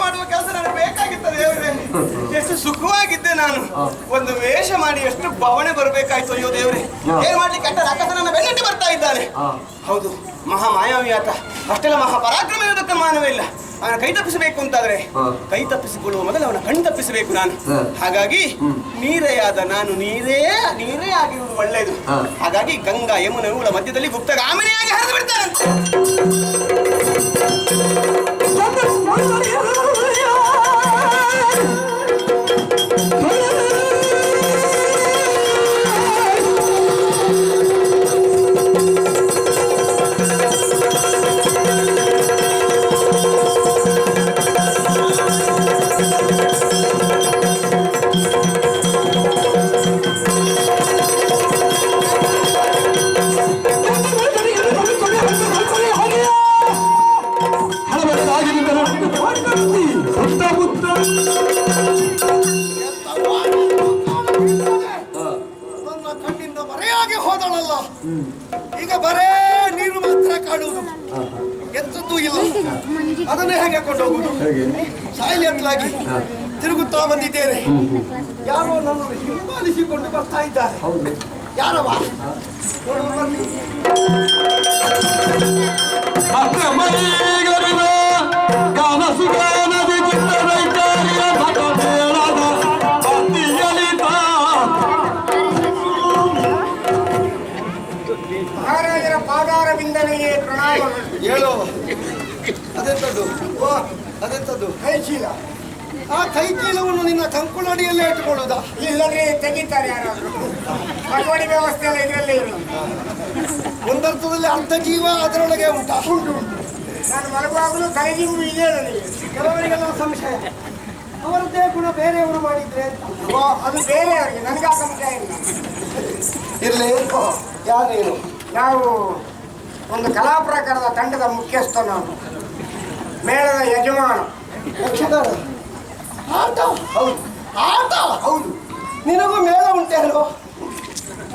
ಮಾಡುವ ಕೆಲಸ ನನಗೆ ಬೇಕಾಗಿತ್ತು ದೇವರೇ. ಎಷ್ಟು ಸುಖವಾಗಿದ್ದೆ ನಾನು. ಒಂದು ವೇಷ ಮಾಡಿ ಎಷ್ಟು ಬವಣೆ ಬರಬೇಕಾಯ್ತು. ಅಯ್ಯೋ ದೇವರೇ, ಏನ್ ಮಾಡ್ಲಿಕ್ಕೆ ಅಟ್ಟ ರಾಕ್ಷಸ ನನ್ನ ಬೆನ್ನಟ್ಟಿ ಬರ್ತಾ ಇದ್ದಾನೆ. ಹೌದು, ಮಹಾ ಮಾಯಾವಿ ಆತ. ಅಷ್ಟೆಲ್ಲ ಮಹಾ ಪರಾಕ್ರಮ ಇರೋದಕ್ಕೆ ಮಾನವೇ ಇಲ್ಲ. ಅವನ ಕೈ ತಪ್ಪಿಸಬೇಕು ಅಂತಾದ್ರೆ ಕೈ ತಪ್ಪಿಸಿಕೊಳ್ಳುವ ಮೊದಲು ಅವನ ಕಣ್ಣು ತಪ್ಪಿಸಬೇಕು ನಾನು. ಹಾಗಾಗಿ ನೀರೆಯಾದ ನಾನು ನೀರೇ ಆಗಿರುವುದು ಒಳ್ಳೆಯದು. ಹಾಗಾಗಿ ಗಂಗಾ ಯಮುನಾ ಇವುಗಳ ಮಧ್ಯದಲ್ಲಿ ಗುಪ್ತಗಾಮಿನಿಯಾಗಿ ಹರಿದು ಬಿಡ್ತಾನೆ. ಈಗ ಬರೇ ನೀರು ಮಾತ್ರ ಕಾಣುವುದು, ಎಂಥದ್ದು ಇಲ್ಲ. ಅದನ್ನೇ ಹೇಗೆ ಕೊಂಡು ಹೋಗುದು? ಸಾಯಿಲಿ ಅಂತಲಾಗಿ ತಿರುಗುತ್ತಾ ಬಂದಿದ್ದೇನೆ. ಯಾರೋ ನನ್ನನ್ನು ಹಿಂಬಾಲಿಸಿಕೊಂಡು ಬರ್ತಾ ಇದ್ದಾರೆ. ಯಾರವ? ಮಹಾರಾಜರ ಪಾದಾರವಿಂದನೆಗೆ ಪ್ರಣಾಮ. ಹೇಳು, ಅದೆಂಥದ್ದು? ಅದೆಂಥದ್ದು? ಕೈಚೀಲ. ಆ ಕೈಚೀಲವನ್ನು ನಿನ್ನ ಕಂಕುಳಡಿಯಲ್ಲೇ ಇಟ್ಟುಕೊಳ್ಳುವುದಾ? ಇಲ್ಲದ್ರೆ ತೆಗಿತಾರೆ ಯಾರಾದ್ರೂ. ಪಟವಾಡಿ ವ್ಯವಸ್ಥೆ ಎಲ್ಲ ಇದರಲ್ಲೇ ಇರು. ಒಂದರ್ಥದಲ್ಲಿ ಅರ್ಧ ಜೀವ ಅದರೊಳಗೆ ಉಂಟು. ನಾನು ಮಲಗುವಾಗಲೂ ಕೈಜೀವು ಇದೆ ನನಗೆ. ಕೆಲವರಿಗೆಲ್ಲ ಸಂಶಯ, ಅವರದ್ದೇ ಗುಣ ಬೇರೆಯವರು ಮಾಡಿದ್ರೆ ಅಂತ. ಅದು ಬೇರೆ ಅವರಿಗೆ, ನನಗೆ ಆ ಸಂಶಯ ಇಲ್ಲ. ಇರ್ಲಿ, ಯಾರೇನು? ನಾವು ಒಂದು ಕಲಾ ಪ್ರಕಾರದ ತಂಡದ ಮುಖ್ಯಸ್ಥ, ನಾನು ಮೇಳದ ಯಜಮಾನ. ಯಕ್ಷಗಾನ ಆಟ? ಹೌದು. ಆಟ? ಹೌದು. ನಿನಗೂ ಮೇಳ ಉಂಟೇನೋ?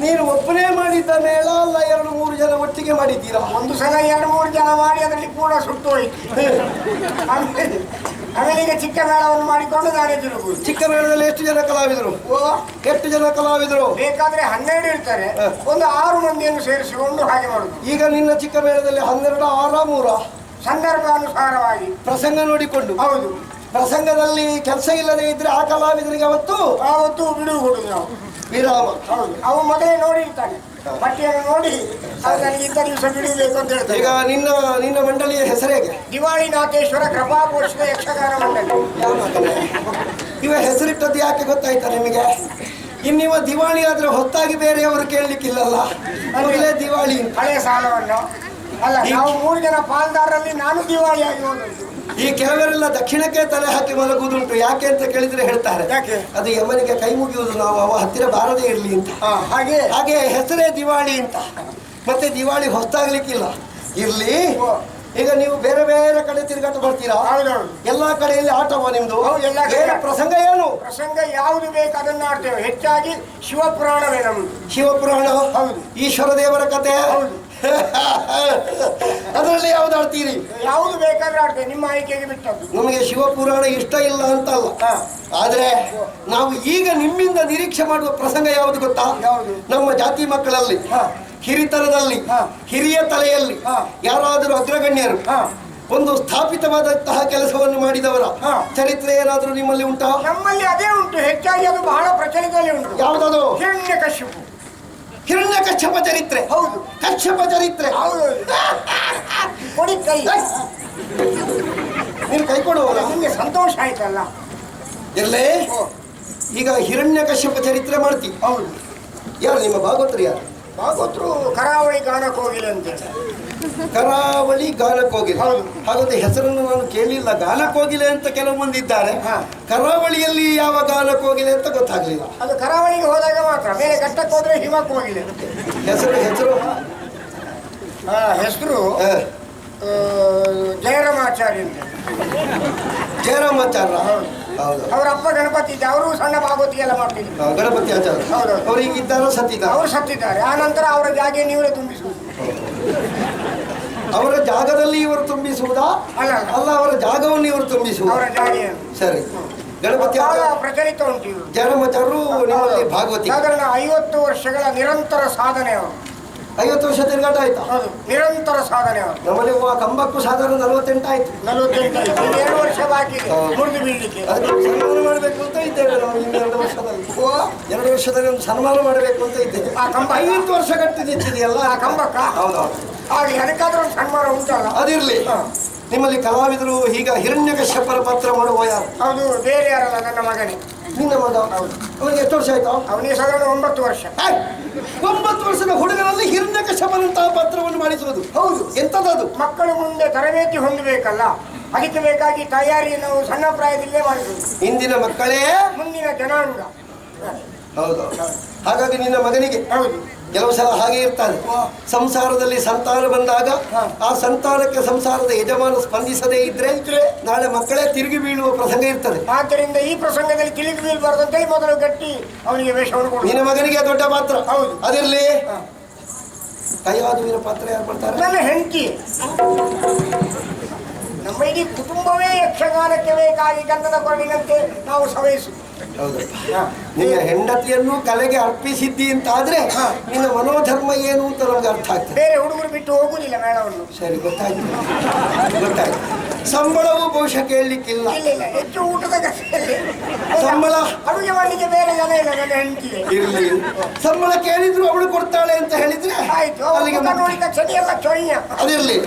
ನೀನು ಒಬ್ಬನೇ ಮಾಡಿದ್ದ ಮೇಳ ಅಲ್ಲ, 2-3 ಜನ ಒಟ್ಟಿಗೆ ಮಾಡಿದ್ದೀರಾ? ಒಂದು ಸಲ 2-3 ಜನ ಮಾಡಿ ಅದರಲ್ಲಿ ಕೂಡ ಸುಟ್ಟು ಹೋಯ್ತು. ಆಮೇಲೆ ಈಗ ಚಿಕ್ಕ ಮೇಳವನ್ನು ಮಾಡಿಕೊಂಡು ನಾನೇ ತಿರುಗುವುದು. ಚಿಕ್ಕ ಮೇಳದಲ್ಲಿ ಎಷ್ಟು ಜನ ಕಲಾವಿದರು? ಎಷ್ಟು ಜನ ಕಲಾವಿದರು? ಬೇಕಾದ್ರೆ 12 ಇರ್ತಾರೆ, ಒಂದು 6 ಮಂದಿಯನ್ನು ಸೇರಿಸಿಕೊಂಡು ಹಾಗೆ ಮಾಡುದು. ಈಗ ನಿನ್ನ ಚಿಕ್ಕ ಮೇಳದಲ್ಲಿ 12, 6, 3 ಸಂದರ್ಭಾನುಸಾರವಾಗಿ ಪ್ರಸಂಗ ನೋಡಿಕೊಂಡು. ಹೌದು. ಪ್ರಸಂಗದಲ್ಲಿ ಕೆಲಸ ಇಲ್ಲದೆ ಇದ್ರೆ ಆ ಕಲಾವಿದರಿಗೆ ಅವತ್ತು ಬಿಡುವು ಕೊಡುದು ನಾವು, ವಿರಾಮ. ಹೌದು. ಅವು ಮೊದಲೇ ನೋಡಿರ್ತಾನೆ, ಪಟ್ಟಿಯನ್ನು ನೋಡಿ ನನಗೆ ಇಂಥ ದಿವಸ ಬಿಡುಬೇಕು ಅಂತ ಹೇಳ್ತಾರೆ. ಈಗ ನಿನ್ನ ಮಂಡಳಿಯ ಹೆಸರೇಗೆ? ದಿವಾಳಿನಾಥೇಶ್ವರ ಕೃಪಾಪೋಷಿತ ಯಕ್ಷಗಾನ ಮಂಡಳಿ. ಇವ ಹೆಸರಿಟ್ಟದ್ದು ಯಾಕೆ ಗೊತ್ತಾಯ್ತಾ ನಿಮಗೆ? ಇನ್ನಿವ ದಿವಾಳಿ ಆದ್ರೆ ಹೊತ್ತಾಗಿ ಬೇರೆಯವರು ಕೇಳಲಿಕ್ಕಿಲ್ಲಲ್ಲ, ನಮಗಲೇ ದಿವಾಳಿ. ಹಳೆಯ ಸಾಲವನ್ನು ಅಲ್ಲ, ನಾವು 3 ಜನ ಪಾಲ್ದಾರರಲ್ಲಿ ನಾನು ದಿವಾಳಿಯಾಗಿ ಹೋದದ್ದು. ಈ ಕೆಲವರೆಲ್ಲ ದಕ್ಷಿಣಕ್ಕೆ ತಲೆ ಹಾಕಿ ಮಲಗುವುದುಂಟು. ಯಾಕೆ ಅಂತ ಕೇಳಿದ್ರೆ ಹೇಳ್ತಾರೆ, ಯಾಕೆ? ಅದು ಯಮನಿಗೆ ಕೈ ಮುಗಿಯುವುದು, ನಾವು ಅವ ಹತ್ತಿರ ಬಾರದೇ ಇರಲಿ ಅಂತ. ಹಾಗೆ ಹೆಸರೇ ದಿವಾಳಿ ಅಂತ. ಮತ್ತೆ ದಿವಾಳಿ ಹೊಸ್ತಾಗ್ಲಿಕ್ಕಿಲ್ಲ. ಇರ್ಲಿ, ಈಗ ನೀವು ಬೇರೆ ಬೇರೆ ಕಡೆ ತಿರುಗಾಟ ಬರ್ತೀರಾ? ಎಲ್ಲಾ ಕಡೆಯಲ್ಲಿ ಆಟವ ನಿಮ್ದು? ಎಲ್ಲ ಕಡೆ. ಪ್ರಸಂಗ ಏನು? ಪ್ರಸಂಗ ಯಾವುದು ಬೇಕು ಅದನ್ನ ಆಡ್ತೇವೆ. ಹೆಚ್ಚಾಗಿ ಶಿವಪುರಾಣವೇ ನಮ್ದು. ಶಿವಪುರಾಣ? ಹೌದು. ಈಶ್ವರ ದೇವರ ಕಥೆ? ಹೌದು. ಅದರಲ್ಲಿ ಯಾವ್ದು ಆಡ್ತೀರಿ? ಯಾವುದು ಬೇಕಾದ್ರೆ ಆಡ್ತೇವೆ, ನಿಮ್ಮ ಆಯ್ಕೆಗೆ ಬಿಟ್ಟದ್ದು. ನಮಗೆ ಶಿವಪುರಾಣ ಇಷ್ಟ ಇಲ್ಲ ಅಂತಲ್ಲ, ಆದ್ರೆ ನಾವು ಈಗ ನಿಮ್ಮಿಂದ ನಿರೀಕ್ಷೆ ಮಾಡುವ ಪ್ರಸಂಗ ಯಾವುದು ಗೊತ್ತಾ? ಯಾವುದು? ನಮ್ಮ ಜಾತಿ ಮಕ್ಕಳಲ್ಲಿ ಹಿರಿತನದಲ್ಲಿ ಹಿರಿಯ ತಲೆಯಲ್ಲಿ ಯಾರಾದರೂ ಅಗ್ರಗಣ್ಯರು ಒಂದು ಸ್ಥಾಪಿತವಾದಂತಹ ಕೆಲಸವನ್ನು ಮಾಡಿದವರ ಚರಿತ್ರೆ ಏನಾದರೂ ನಿಮ್ಮಲ್ಲಿ ಉಂಟಾ? ನಮ್ಮಲ್ಲಿ ಅದೇ ಉಂಟು. ಹೆಚ್ಚಾಗಿ ಅದು ಬಹಳ ಪ್ರಚಲಿತದಲ್ಲಿ ಉಂಟು. ಯಾವುದದು? ಹಿರಣ್ಯಕಶ್ಯಪು. ಹಿರಣ್ಯಕಶ್ಯಪ ಚರಿತ್ರೆ? ಹೌದು. ಕಶ್ಯಪ ಚರಿತ್ರೆ? ಹೌದು. ಕೊಡಿ ಕೈ. ನೀನು ಕೈ ಕೊಡುವಲ್ಲ? ನಿಮಗೆ ಸಂತೋಷ ಆಯ್ತಲ್ಲ? ಇರ್ಲೇ, ಈಗ ಹಿರಣ್ಯಕಶ್ಯಪ ಚರಿತ್ರೆ ಮಾಡ್ತಿ? ಹೌದು. ಯಾರು ನಿಮ್ಮ ಭಾಗವತರು? ಯಾರು ಭಾಗವತರು? ಕರಾವಳಿ ಗಾನಕ್ಕೆ ಹೋಗಿಲ್ಲ ಅಂತೇಳಿ. ಕರಾವಳಿ ಗಾನಕ್ಕೋಗಿಲೆ? ಹೌದು. ಹಾಗಾದ್ರೆ ಹೆಸರನ್ನು ನಾನು ಕೇಳಲಿಲ್ಲ. ಗಾನಕ್ಕೋಗಿಲೆ ಅಂತ ಕೆಲವು ಮಂದಿ ಇದ್ದಾರೆ, ಕರಾವಳಿಯಲ್ಲಿ ಯಾವ ಗಾನಕ್ಕೋಗಿಲೆ ಅಂತ ಗೊತ್ತಾಗ್ಲಿಲ್ಲ. ಅದು ಕರಾವಳಿಗೆ ಹೋದಾಗ ಮಾತ್ರ. ಬೇರೆ ಘಟ್ಟಕ್ಕೆ ಹೋದ್ರೆ ಹಿಮಕ್ಕೆ ಹೋಗಿಲ್ಲ. ಹೆಸರು ಜಯರಾಮಾಚಾರ್ಯ ಅಂತ. ಜಯರಾಮಾಚಾರ್ಯ? ಹೌದು. ಅವರ ಅಪ್ಪ ಗಣಪತಿ ಇದ್ದ, ಅವರು ಸಣ್ಣ ಭಾಗವತಿ ಎಲ್ಲ ಮಾಡ್ತಿದ್ರು. ಗಣಪತಿ ಆಚಾರ್ಯ? ಹೌದು. ಅವ್ರು ಈಗ ಇದ್ದಾರೋ ಸತ್ತಿದ್ದಾರೆ? ಅವರು ಸತ್ತಿದ್ದಾರೆ. ಆ ನಂತರ ಅವರ ಜಾಗೆ ನೀವೇ ತುಂಬಿಸುವುದು. ಅವರ ಜಾಗದಲ್ಲಿ ಇವರು ತುಂಬಿಸುವುದಾ ಅಲ್ಲ ಅಲ್ಲ ಅವರ ಜಾಗವನ್ನು ಇವರು ತುಂಬಿಸುವ ಅವರ ಜಾಗ ಸರಿ ಗಣಪತಿ ಪ್ರಚಲಿತ ಉಂಟು ಜನಮತರು ನಿಮ್ಮಲ್ಲಿ ಭಾಗವತಿ ಸಾಧಾರಣ 50 ವರ್ಷಗಳ ನಿರಂತರ ಸಾಧನೆ ಅವರು 50 ವರ್ಷ ತಿರುಗಾಟ ಆಯ್ತಾ ಹೌದು ನಿರಂತರ ಸಾಧನೆ ಅವರು ನಮ್ಮಲ್ಲಿ ಕಂಬಕ್ಕೂ ಸಾಧಾರಣ 48 ಆಯ್ತು 48 2 ವರ್ಷ ಬಾಕಿ ಇದೆ ಮುರಿದು ಬೀಳಲಿಕ್ಕೆ ಸನ್ಮಾನ ಮಾಡಬೇಕು ಅಂತ ಇದ್ದೇವೆ ನಾವು ಇನ್ನು 2 ವರ್ಷದಲ್ಲಿ 2 ವರ್ಷದಲ್ಲಿ ಒಂದು ಸನ್ಮಾನ ಮಾಡಬೇಕು ಅಂತ ಇದ್ದೇವೆ ಆ ಕಂಬ 50 ವರ್ಷ ಕಟ್ಟಿದೆಯಲ್ಲ ಆ ಕಂಬಕ್ಕ ಹೌದೌದು ಹಾಗೆ ಅದಕ್ಕಾದ್ರೂ ಒಂದು ಸನ್ಮಾನ ಉಂಟಲ್ಲ ಅದಿರ್ಲಿ ನಿಮ್ಮಲ್ಲಿ ಕಲಾವಿದರು ಈಗ ಹಿರಣ್ಯಕಶ್ಯಪರ ಪಾತ್ರ ಮಾಡುವ ಯಾರು ಹೌದು ಬೇರೆ ಯಾರಲ್ಲ ನನ್ನ ಮಗನೇ ನಿನ್ನ ಮಗ ಅವನಿಗೆ ಎಷ್ಟು ವರ್ಷ ಆಯ್ತು ಅವನಿಗೆ ಸಾಧಾರಣ 9 ವರ್ಷ 9 ವರ್ಷದ ಹುಡುಗನಲ್ಲಿ ಹಿರಣ್ಯಕಶ್ಯಪನಂತಹ ಪಾತ್ರವನ್ನು ಮಾಡಿಸುವುದು ಹೌದು ಎಂತದದು ಮಕ್ಕಳು ಮುಂದೆ ತರಬೇತಿ ಹೊಂದಬೇಕಲ್ಲ ಅದಕ್ಕೆ ಬೇಕಾಗಿ ತಯಾರಿ ನಾವು ಸಣ್ಣ ಪ್ರಾಯದಲ್ಲೇ ಮಾಡಿದ್ವಿ ಇಂದಿನ ಮಕ್ಕಳೇ ಮುಂದಿನ ಜನಾಂಗ ಹೌದು ಹಾಗಾಗಿ ನಿನ್ನ ಮಗನಿಗೆ ಹೌದು ಕೆಲವು ಸಲ ಹಾಗೆ ಇರ್ತಾರೆ ಸಂಸಾರದಲ್ಲಿ ಸಂತಾನ ಬಂದಾಗ ಆ ಸಂತಾನಕ್ಕೆ ಸಂಸಾರದ ಯಜಮಾನ ಸ್ಪಂದಿಸದೇ ಇದ್ರೆ ನಾಳೆ ಮಕ್ಕಳೇ ತಿರುಗಿ ಬೀಳುವ ಪ್ರಸಂಗ ಇರ್ತದೆ ಆದ್ದರಿಂದ ಈ ಪ್ರಸಂಗದಲ್ಲಿ ತಿರುಗಿ ಬೀಳ್ಬಾರ್ದು ಅಂತ ಹೇಳಿ ಮೊದಲು ಗಟ್ಟಿ ಅವನಿಗೆ ವೇಷವನ್ನು ಕೊಡು ನಿನ್ನ ಮಗನಿಗೆ ದೊಡ್ಡ ಪಾತ್ರ ಹೌದು ಅದಿರ್ಲಿ ಕೈವಾದುವಿನ ಪಾತ್ರ ಯಾರು ಮಾಡ್ತಾರೆ ನನ್ನ ಹೆಂಡತಿ ನಮ್ಮ ಇಡೀ ಕುಟುಂಬವೇ ಯಕ್ಷಗಾನಕ್ಕೆ ಬೇಕಾಗಿ ಗಂಧದ ಕೊರಡಿನಂತೆ ನಾವು ಸವಹಿಸು ಹೌದು ನಿನ್ನ ಹೆಂಡತಿಯನ್ನು ಕಲೆಗೆ ಅರ್ಪಿಸಿದ್ದಿ ಅಂತಾದ್ರೆ ನಿನ್ನ ಮನೋಧರ್ಮ ಏನು ಅಂತ ನಮ್ಗೆ ಅರ್ಥ ಆಗ್ತದೆ ಬೇರೆ ಹುಡುಗರು ಬಿಟ್ಟು ಹೋಗುದಿಲ್ಲ ಮೇಳವನ್ನು ಸರಿ ಗೊತ್ತಾಯ್ತು ಗೊತ್ತಾಯ್ತು ಸಂಬಳವು ಬಹುಶಃ ಕೇಳಲಿಕ್ಕಿಲ್ಲ ಇಲ್ಲ ಹೆಚ್ಚು ಊಟದ ಕಷ್ಟದಲ್ಲಿ ಸಂಬಳ ಅಡುಗೆ ಮಾಡಲಿಕ್ಕೆ ಬೇರೆ ಜನ ಇಲ್ಲ ನನ್ನ ಹೆಂಡತಿಗೆ ಇರ್ಲಿ ಸಂಬಳ ಕೇಳಿದ್ರು ಅವಳು ಕೊಡ್ತಾಳೆ ಅಂತ ಹೇಳಿದ್ರೆ ಆಯ್ತು ಅಲ್ಲಿಗೆ ನೋಡಿ ತಕ್ಷಣ ಎಲ್ಲ ಚೊಯ್ಯ ಅದಿರ್ಲಿ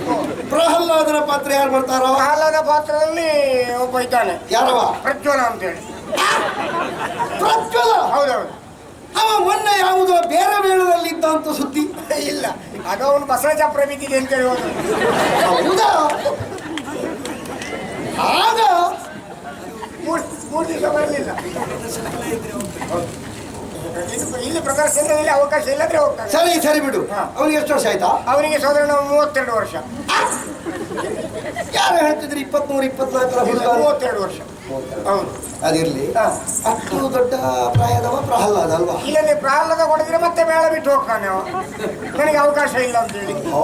ಪ್ರಹ್ಲಾದನ ಪಾತ್ರ ಯಾರು ಮಾಡ್ತಾರೋ ಪ್ರಹ್ಲಾದ ಪಾತ್ರದಲ್ಲಿ ಒಬ್ಬ ಇದ್ದಾನೆ ಯಾರವ ಪ್ರಜ್ವಲ ಅಂತ ಹೇಳಿ ಪ್ರಜ್ವಲ ಹೌದೌದು ಅವ ಮೊನ್ನೆ ಯಾವುದೋ ಬೇರೆ ಮೇಳದಲ್ಲಿ ಇದ್ದ ಅಂತ ಸುದ್ದಿ ಇಲ್ಲ ಅದು ಅವನು ಬಸವಚಪ್ರ ಬಿದ್ದಿದೆ ಅಂತ ಹೇಳಿ ಹೋದ ಹೌದಾ ಆಗ ಮೂರು ದಿವಸ ಬರಲಿಲ್ಲ ಇಲ್ಲಿ ಪ್ರದರ್ಶನದಲ್ಲಿ ಅವಕಾಶ ಇಲ್ಲದ್ರೆ ಹೋಗ್ತಾನೆ ಸರಿ ಸರಿ ಬಿಡು ಅವನಿಗೆ ಎಷ್ಟು ವರ್ಷ ಆಯ್ತಾ ಅವನಿಗೆ ಸಾಧಾರಣ 32 ವರ್ಷ ಯಾರು ಹೇಳ್ತಿದ್ರು 23 24 ಹುಡುಗ 32 ವರ್ಷ ಹೌದು ಅದಿರ್ಲಿ ಅಷ್ಟು ದೊಡ್ಡ ಪ್ರಾಯದವ ಪ್ರಹ್ಲಾದ ಅಲ್ವಾ ಇಲ್ಲದೆ ಪ್ರಹ್ಲಾದ ಕೊಡಿದ್ರೆ ಮತ್ತೆ ಮೇಳ ಬಿಟ್ಟು ಹೋಗ್ತಾನೆ ಅವ ನನಗೆ ಅವಕಾಶ ಇಲ್ಲ ಅಂತ ಹೇಳಿ ಓ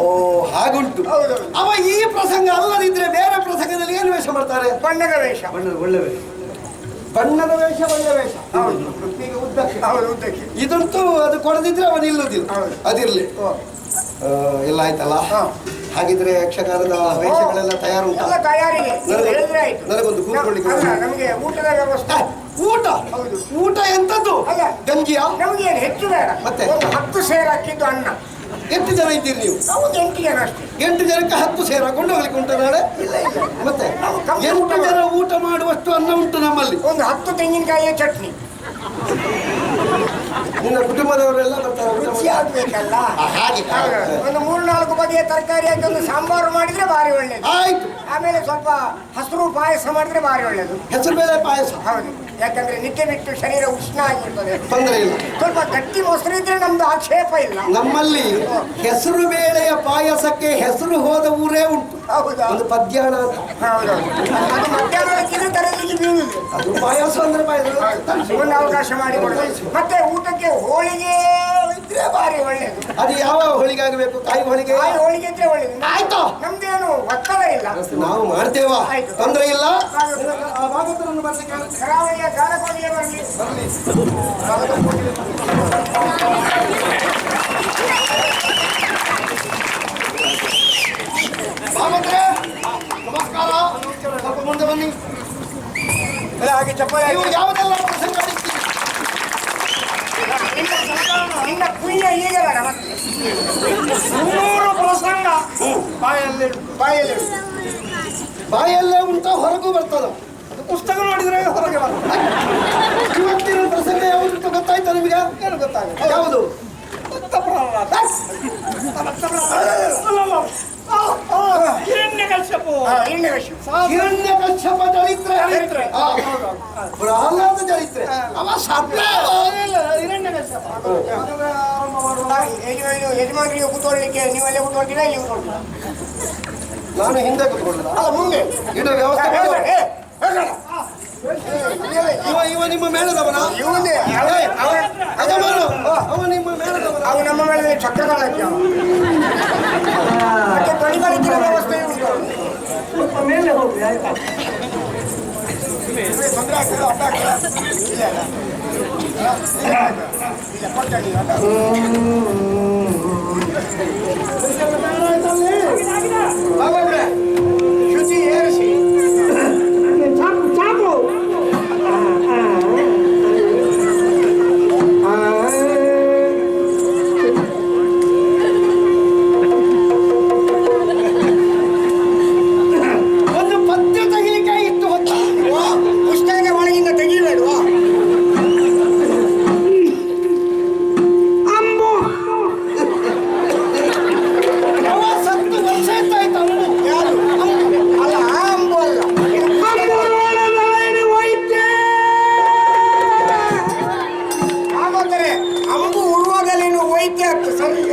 ಹಾಗುಂಟು ಹೌದು ಅವ ಈ ಪ್ರಸಂಗ ಅಲ್ಲದಿದ್ರೆ ಬೇರೆ ಪ್ರಸಂಗದಲ್ಲಿ ಏನು ವೇಷ ಮಾಡ್ತಾರೆ ಬಣ್ಣದ ವೇಷ ಒಳ್ಳೆ ವೇಷ ಬಣ್ಣದ ವೇಷ ಒಳ್ಳೆ ವೇಷ ಹೌದು ಈಗ ಉದ್ದಕ್ಕೆ ಹೌದು ಉದ್ದಕ್ಕೆ ಇದಂತೂ ಅದು ಕೊಡದಿದ್ರೆ ಅವನು ನಿಲ್ಲುದಿಲ್ಲ ಅದಿರ್ಲಿ ಎಲ್ಲ ಆಯ್ತಲ್ಲ ಹಾಗಿದ್ರೆ ಯಕ್ಷಗಾನದ ವೇಷಗಳೆಲ್ಲ ತಯಾರು ಎಲ್ಲ ತಯಾರಿಗೆ ಹೇಳಿದ್ರೆ ಆಯ್ತು ನನಗೊಂದು ಕೂತ್ಕೊಳ್ಳಿಕ್ಕೆ ನಮಗೆ ಊಟದ ವ್ಯವಸ್ಥೆ ಊಟ ಹೌದು ಊಟ ಎಂತದ್ದು ಅಲ್ಲ ಗಂಜಿಯ ನಮಗೆ ಏನು ಹೆಚ್ಚು ಬೇಡ ಮತ್ತೆ ಒಂದು 10 ಸೇರು ಹಾಕಿದ್ದು ಅನ್ನ ಎಷ್ಟು ಜನ ಇದ್ದೀರಿ ನೀವು ನಾವು 8 ಜನ ಅಷ್ಟೇ 8 ಜನಕ್ಕೆ 10 ಸೇರು ಹಾಕೊಂಡು ಹೋಗ್ಲಿಕ್ಕೆ ಉಂಟು ನಾಳೆ ಮತ್ತೆ 8 ಜನ ಊಟ ಮಾಡುವಷ್ಟು ಅನ್ನ ಉಂಟು ನಮ್ಮಲ್ಲಿ ಒಂದು 10 ತೆಂಗಿನಕಾಯಿಯ ಚಟ್ನಿ ನಿನ್ನ ಕುಟುಂಬದವರೆಲ್ಲ ಬರ್ತಾರೆ ರುಚಿ ಆಗ್ಬೇಕಲ್ಲ ಹಾಗೆ ಒಂದು 3-4 ಬಗೆಯ ತರಕಾರಿ ಹಾಕಿ ಒಂದು ಸಾಂಬಾರು ಮಾಡಿದ್ರೆ ಭಾರಿ ಒಳ್ಳೇದು ಆಯ್ತು ಆಮೇಲೆ ಸ್ವಲ್ಪ ಹಸಿರು ಪಾಯಸ ಮಾಡಿದ್ರೆ ಭಾರಿ ಒಳ್ಳೇದು ಹೆಸರು ಬೇಳೆ ಪಾಯಸ ಹೌದು ಯಾಕಂದ್ರೆ ನಿದ್ದೆ ಬಿಟ್ಟು ಶರೀರ ಉಷ್ಣ ಆಗಿರ್ತದೆ ತೊಂದರೆ ಇಲ್ಲ ಸ್ವಲ್ಪ ಗಟ್ಟಿ ಮೊಸರು ಇದ್ರೆ ನಮ್ದು ಆಕ್ಷೇಪ ಇಲ್ಲ ನಮ್ಮಲ್ಲಿ ಹೆಸರು ಬೇಳೆಯ ಪಾಯಸಕ್ಕೆ ಹೆಸರು ಹೋದ ಊರೇ ಉಂಟು ಹೌದಾ ಒಂದು ಪದ್ಯಾಣ ಅಂತ ಹೌದೌದು ಅದು ಮಧ್ಯಾಹ್ನಕ್ಕಿದ್ರೆ ತರಲಿಕ್ಕೆ ಬೀಳುದು ಅದು ಪಾಯಸ ಅಂದ್ರೆ ಪಾಯಸ ಒಂದು ಅವಕಾಶ ಮಾಡಿ ಕೊಡಬೇಕು ಮತ್ತೆ ಊಟಕ್ಕೆ ಹೋಳಿಗೆ ಇದ್ರೆ ಭಾರಿ ಒಳ್ಳೇದು ಅದು ಯಾವ ಹೋಳಿಗೆ ಆಗಬೇಕು ಕಾಯಿ ಹೋಳಿಗೆ ಹೋಳಿಗೆ ಇದ್ರೆ ಒಳ್ಳೇದು ಆಯ್ತು ನಮ್ದೇನು ಒತ್ತಡ ಇಲ್ಲ ನಾವು ಮಾಡ್ತೇವಾ ಆಯ್ತು. ತೊಂದರೆ ಇಲ್ಲ ಕರಾವಳಿಯ ಗಾನಕೋಗಿಲೆ ಬರಲಿ ನಮಸ್ಕಾರ ಸ್ವಲ್ಪ ಮುಂದೆ ಬನ್ನಿ ಹಾಗೆ ಚಪ್ಪಾಳೆ ನೀವು ಯಾವುದೆಲ್ಲ ಪ್ರಸಂಗ ನಿನ್ನ ಪುಣ್ಯ ಈಗ ಬೇಡ ಮತ್ತೆ 300 ಪ್ರಸಂಗ ಬಾಯಲ್ಲಿ ಬಾಯಲ್ಲೇ ಉಂಟ ಹೊರಗೂ ಬರ್ತದ ಅದು ಪುಸ್ತಕ ನೋಡಿದ್ರೆ ಹೊರಗೆ ಬರ್ತದೆ ಇವತ್ತಿನ ಪ್ರಸಂಗ ಯಾವುದು ಗೊತ್ತಾಯ್ತಾ ನಿಮಗೆ ಏನು ಗೊತ್ತಾಗುತ್ತೆ ಯಾವುದು ಹಿರಣ್ಯಕಶ್ಯಪ ಚರಿತ್ರೆ ಪ್ರಹ್ಲಾದ ಚರಿತ್ರೆ ಅವ ಯಜಮಾನರಿಗೆ ಕೂತ್ಕೊಳ್ಳಿಕ್ಕೆ ನೀವಲ್ಲೇ ಕೂತ್ಕೊಳ್ತೀರಾ ಇಲ್ಲಿ ಕೂತ್ಕೊಳ್ತೀರಾ ನಾನು ಹಿಂದೆ ಕೂತ್ಕೊಳ್ಳ ಅಲ್ಲ ಮುಂದೆ ಇದು ವ್ಯವಸ್ಥೆ ಇವ ನಿಮ್ಮ ಮೇಳದವನ ಇವನೇ ಅವ ನಿಮ್ಮ ಮೇಳದವನ ಅವು ನಮ್ಮ ಮೇಲೆ ಚಕ್ರಗಾಲಕ್ಕೆ ಮತ್ತೆ ತೊಳಿಗಾಲಕ್ಕೆ ತೊಂದರೆ ಆಗ್ತದೆ ಅಡ್ಡ ಆಗ್ತದೆ ಇಲ್ಲ ಇಲ್ಲ ಕೊಡ್ತೇನೆ ಶುಚಿ ಏರಿಸಿ ಚಾಕು ಒಂದು ಪದ್ಯ ತೆಗಿಲಿಕ್ಕೆ ಇತ್ತು ಹೊತ್ತ ಪುಸ್ತಕ ಒಳಗಿಂದ ತೆಗಿಬೇಡುವ ಅಂಬು ಅವ ಸತ್ತು ವರ್ಷ ಆಯ್ತು ಅಂಬು ಯಾರು ಅಂಬು ಅಲ್ಲ ಆ ಅಂಬು ಅಲ್ಲ ಹಾಗಾದರೆ ಅಂಬು ಉರುವಾಗ ನೀನು ವೈದ್ಯ ಆಗ್ತು ಸರಿ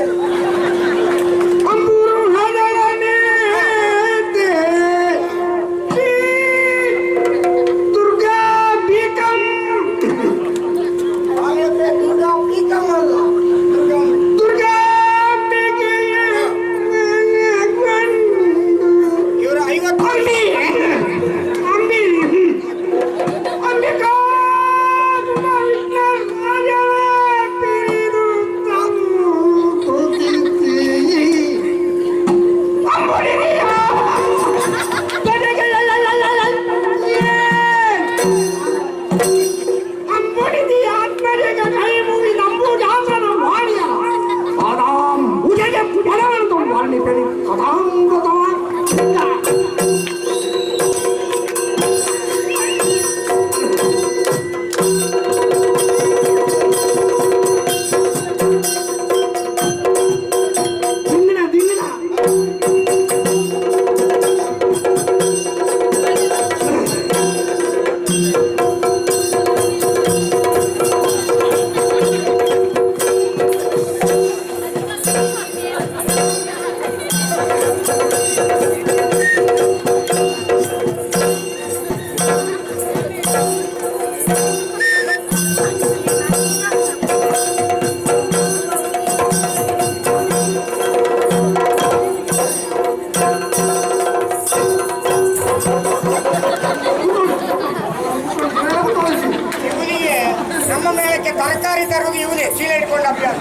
ನಮ್ಮ ಮೇಳಕ್ಕೆ ತರಕಾರಿ ತರುವುದು ಇವನೇ ಚೀಲ ಇಟ್ಕೊಂಡು ಅಭ್ಯಾಸ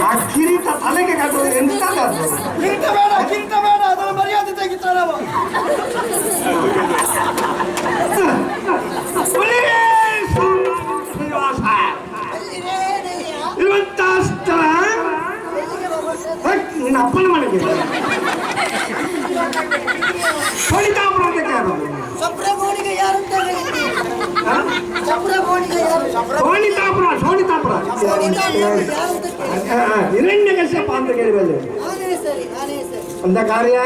ಆ ಕಿರೀಟ ತಲೆಗೆ ಕಟ್ಟುವುದು ಎಂತ ಕಿರೀಟ ಬೇಡ ಅದನ್ನು ಮರ್ಯಾದೆ ತೆಗಿತಾರ ಇರುವಂತ ಸ್ಥಳ ನಿನ್ನ ಅಪ್ಪನ ಮನೆಗೆ ಸೋನಿತಾಪುರ ಅಂತ ಕೇಳೋದು ಸಪ್ರಗೋಣಿಗೆ ಯಾರಂತ ಸಪ್ರಗೋಣಿಗೆ ಯಾರು ಸೋನಿತಾಪುರ ಹಿರಣ್ಯಕಶ್ಯಪ ಅಂತ ಕೇಳಿಬಲ್ಲ ಅಂತ ಕಾರ್ಯ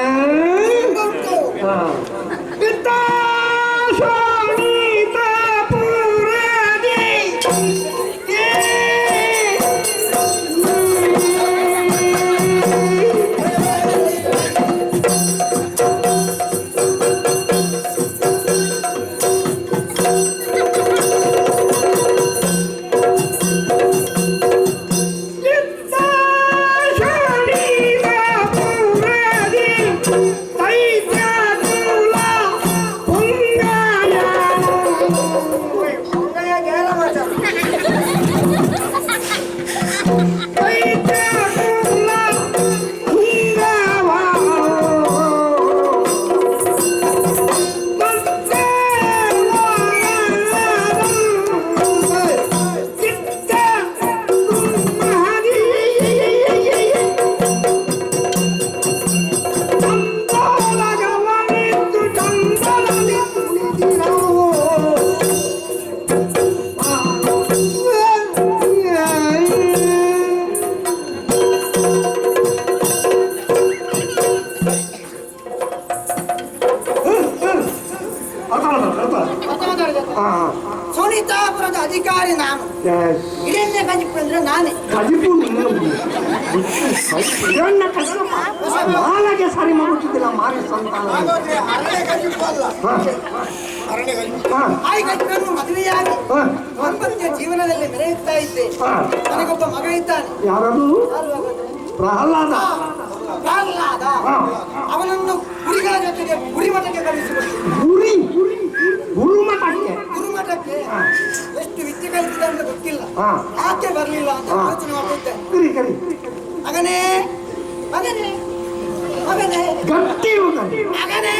ಸೋನಿತಾಪುರದ ಅಧಿಕಾರಿ ನಾನು ಹಿರಣ್ಯ ಕಜಿಪು ಅಂದ್ರೆ ನಾನೇ ಮಾಲಗೆ ಸರಿ ಮಾಡುತ್ತಿದ್ದಿಲ್ಲ ಮಾರಿ ಸಂತಾನ ಮದುವೆಯಾಗಿ ದಾಂಪತ್ಯ ಜೀವನದಲ್ಲಿ ಮೆರೆಯುತ್ತಾ ಇದ್ದೆ. ನನಗೊಬ್ಬ ಮಗ ಇದ್ದಾನೆ. ಯಾರದು? ಪ್ರಹ್ಲಾದ. ಅವನನ್ನು ಗುರುಗಳ ಜೊತೆಗೆ ಗುರಿಮಠಕ್ಕೆ ಕಳಿಸಿಕೊಡಿ. ಗುರುಮಠಕ್ಕೆ ಎಷ್ಟು ವಿದ್ಯೆ ಕಲಿಸಿದೆ ಅಂತ ಗೊತ್ತಿಲ್ಲ, ಯಾಕೆ ಬರ್ಲಿಲ್ಲ ಅಂತ ಯೋಚನೆ ಮಾಡ್ತಿದ್ದೆ. ಮಗನೇ ಮಗನೇ ಮಗನೇ ಮಗನೇ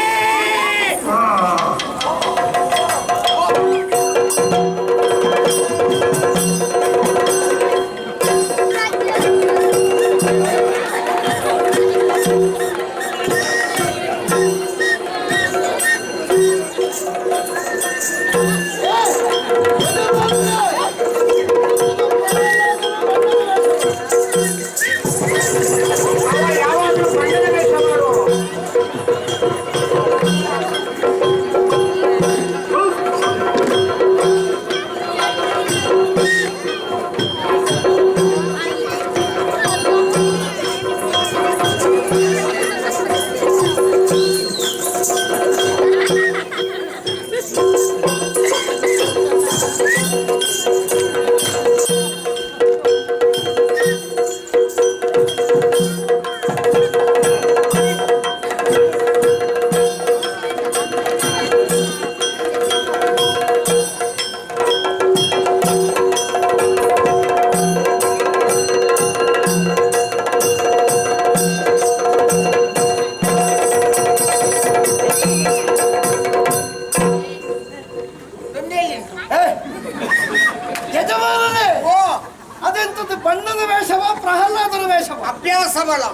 ಅದೆಂತದ್ದು ಬಣ್ಣದ ವೇಷವ ಪ್ರಹ್ಲಾದನ ವೇಷವ ಅಭ್ಯಾಸ ಬಲ.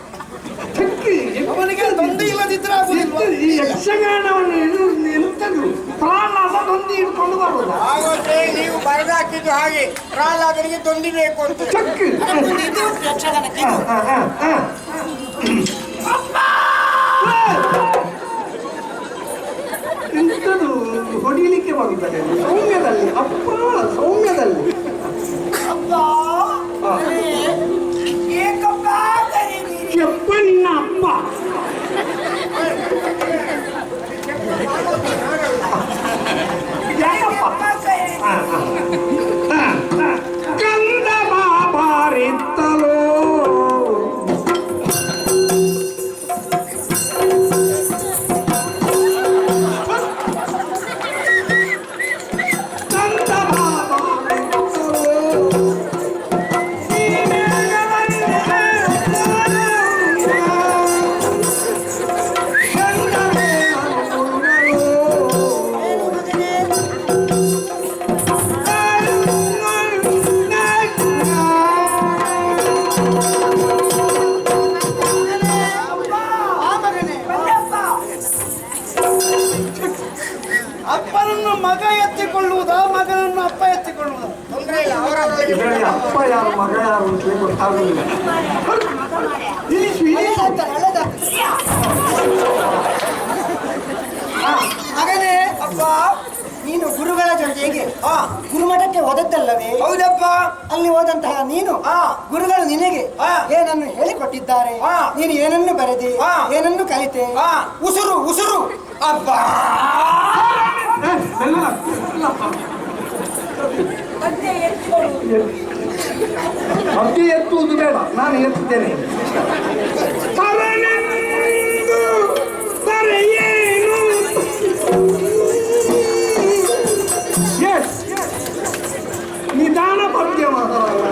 ಅವನಿಗೆ ದೊಂದಿ ಇಲ್ಲದಿದ್ರೆ ಈ ಯಕ್ಷಗಾನವನ್ನು ಎಂತದ್ದು ಪ್ರಹ್ಲಾದ ದೊಂದಿ ಇಟ್ಕೊಂಡು ಬರುವುದು. ಹಾಗಾದ್ರೆ ನೀವು ಬರೆದಾಕಿದ್ದು ಹಾಗೆ ಪ್ರಹ್ಲಾದನಿಗೆ ದೊಂದಿ ಬೇಕು ಅಂತ. ಇದು ಯಕ್ಷಗಾನಕ್ಕೆ ಎಂತದು ಹೊಡಿಲಿಕ್ಕೆ ಬರುತ್ತದೆ ಸೌಮ್ಯದಲ್ಲಿ. ಅಪ್ಪ ಸೌಮ್ಯದಲ್ಲಿ ಎಪ್ಪ ನಿನ್ನ ಅಪ್ಪ ಯಾಕಪ್ಪ ಕಂದ ಬಾಬಾರಿತ್ತಲೋ ಅಪ್ಪನನ್ನು ಮಗ ಎತ್ತಿಕೊಳ್ಳುವುದಾ ಮಗನನ್ನು ಅಪ್ಪ ಎತ್ತಿಕೊಳ್ಳುವುದಾ? ತೊಂದರೆ ಇಲ್ಲ, ಅವರವರಿಗೆ ಇದರಲ್ಲಿ ಅಪ್ಪ ಯಾರು ಮಗ ಯಾರು ಅಂತ ಗೊತ್ತಾಗುದಿಲ್ಲ. ಮಗನೇ ಅಪ್ಪ, ನೀನು ಗುರುಗಳ ಜೊತೆಗೆ ಗುರುಮಠಕ್ಕೆ ಹೋದದ್ದಲ್ಲವೇ? ಹೌದಪ್ಪ. ಅಲ್ಲಿ ಹೋದಂತಹ ನೀನು ಗುರುಗಳು ನಿನಗೆ ಏನನ್ನು ಹೇಳಿಕೊಟ್ಟಿದ್ದಾರೆ, ನೀನು ಏನನ್ನು ಬರೆದೆ, ಏನನ್ನು ಕಲಿತೆ, ಉಸುರು ಉಸುರು ಅಪ್ಪ. ಅಬ್ಬಿ ಎತ್ತುವುದು ಬೇಡ, ನಾನು ಎತ್ತುತ್ತೇನೆ. ನಿಧಾನ ಪದ್ಯ ಮಾತಾಡಲ್ಲ.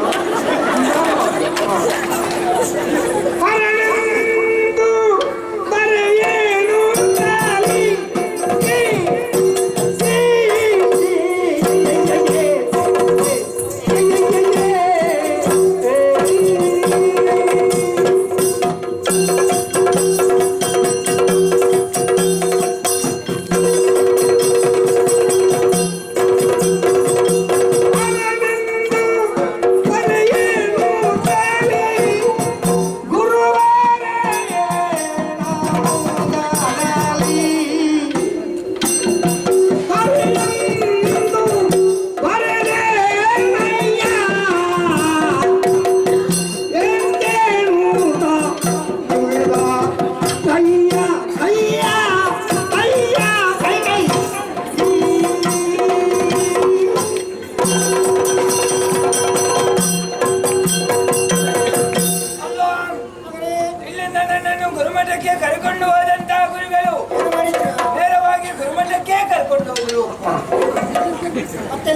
ಕರ್ಕೊಂಡು ಮತ್ತೆ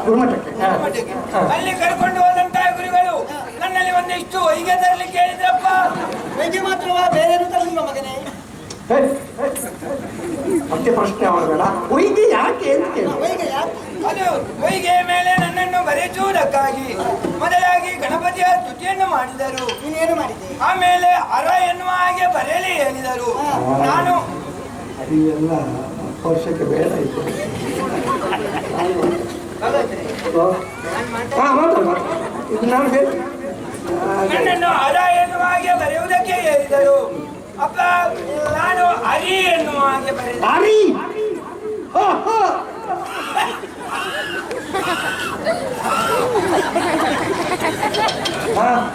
ಗುರುಮಠಕ್ಕೆ ಅಲ್ಲಿ ಕರ್ಕೊಂಡು ಹೋದಂತಹ ಗುರುಗಳು ನನ್ನಲ್ಲಿ ಒಂದಿಷ್ಟು ಹೊಯ್ಗೆ ತರಲಿಕ್ಕೆ ಹೇಳಿದ್ರಪ್ಪ. ವೈದ್ಯ ಮಾತ್ರವಾ ಬೇರೆ ತರಲಿಲ್ಲ ಮಗನೇ? ಮತ್ತೆ ಪ್ರಶ್ನೆ ಅವಳಬೇಡ, ಒಯ್ಗೆ ಯಾಕೆ ಅಂತ ಕೇಳಿ. ವೈದ್ಯ ಯಾಕೆ? ಅದು ಹೊಯ್ಗೆ ಮೇಲೆ ನನ್ನನ್ನು ಬರೆಸುವುದಕ್ಕಾಗಿ ಮೊದಲಾಗಿ ಗಣಪತಿಯ ಸ್ತುತಿಯನ್ನು ಮಾಡಿದರು. ನೀನೇನು ಮಾಡಿದೆ? ಆಮೇಲೆ ಅರ ಎನ್ನುವ ಹಾಗೆ ಬರೆಯಲಿ ಹೇಳಿದರು. ನಾನು ಇದೆಲ್ಲ ವರ್ಷಕ್ಕೆ ಬೇಡ ಇತ್ತು. ನಾನು ನನ್ನನ್ನು ಅರ ಎನ್ನುವ ಹಾಗೆ ಬರೆಯುವುದಕ್ಕೆ ಹೇಳಿದರು. ಅಪ್ಪ ನಾನು ಹರಿ ಎನ್ನುವ ಹಾಗೆ ಬರೆದ. ಹರಿ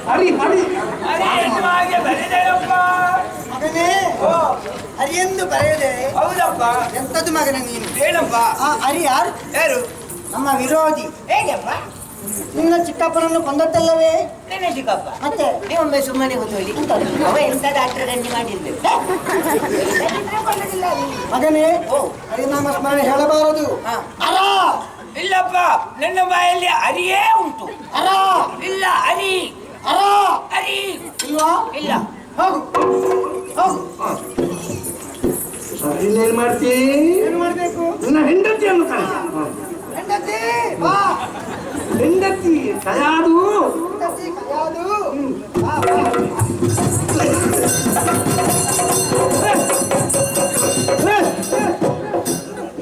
ಹರಿ ಹರಿ ಹರಿ ಎನ್ನುವ ಹಾಗೆ ಬರೆದರಪ್ಪ. ಮಗನೇ ಹರಿಯೆಂದು ಬರೆಯದೆ? ಹೌದಪ್ಪ. ಎಂತದ್ದು ಮಗನೇ ನೀನು? ಏನಪ್ಪ? ಆ ಹರಿ ಯಾರು? ಯಾರು? ನಮ್ಮ ವಿರೋಧಿ. ಹೇಗೆಪ್ಪ? ನಿನ್ನ ಚಿಕ್ಕಪ್ಪನನ್ನು ಕೊಂದದ್ದಲ್ಲವೇ? ನನ್ನ ಚಿಕ್ಕಪ್ಪ ಮತ್ತೆ ನೀವೊಮ್ಮೆ ಸುಮ್ಮನೆ ಕೂತ್ಕೊಳ್ಳಿ. ಅವ ಎಂತ ಡಾಕ್ಟರ್ ಗಂಜಿ ಮಾಡಿರ್ಬೇಕು. ಮಗನೇ ಹರಿನಾಮ ಸ್ಮರಣೆ ಹೇಳಬಾರದು. ಅರ ಇಲ್ಲಪ್ಪ, ನನ್ನ ಬಾಯಲ್ಲಿ ಹರಿಯೇ ಉಂಟು. ಅರ ಇಲ್ಲ ಹರಿ ಅರ ಹರಿ ಇಲ್ವಾ? ಇಲ್ಲ. ಹೋಗು ಹೋಗು. ಇನ್ನೇನು ಮಾಡ್ತೀ? ಏನು ಮಾಡಬೇಕು? ನನ್ನ ಹೆಂಡತಿಯನ್ನು ಕರೆ. ಹೆಂಡತಿ ಬಾ. ಹೆಂಡತಿ ಕಯಾದು. ಹೆಂಡತಿ ಕೈಯಾದು. ಬಾ, ಬಾ.